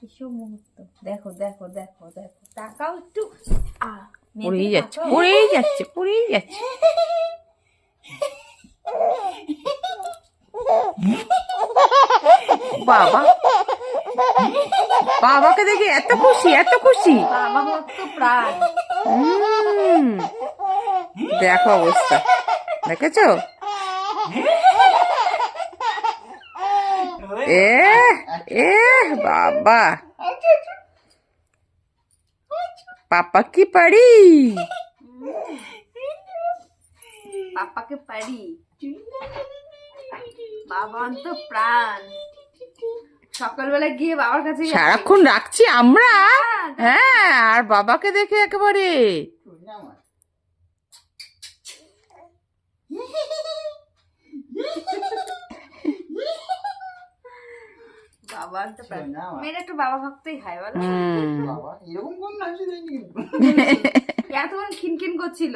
এসব মুহূর্ত দেখো দেখো দেখো দেখো, তাকাও একটু। পড়েই যাচ্ছে পড়েই যাচ্ছে পড়েই যাচ্ছে। বাবা, বাবাকে দেখে এত খুশি এত খুশি। বাবা মোর তো প্রাণ। দেখো অবস্থা, দেখেছো? এ এ বাবা, পাপা কি পারি, পাপাকে পারি, বাবা তো প্রাণ। সকালবেলা গিয়ে বাবার কাছে সারাক্ষণ রাখছি আমরা। হ্যাঁ, আর বাবাকে দেখে একেবারে বাবা তো প্রাণ। মেয়েরা একটু বাবা ভক্তই হয় বলো। বাবা এরকম কোন হাসি দেয়নি কিন্তু। এতক্ষণ খিনখিন করছিল।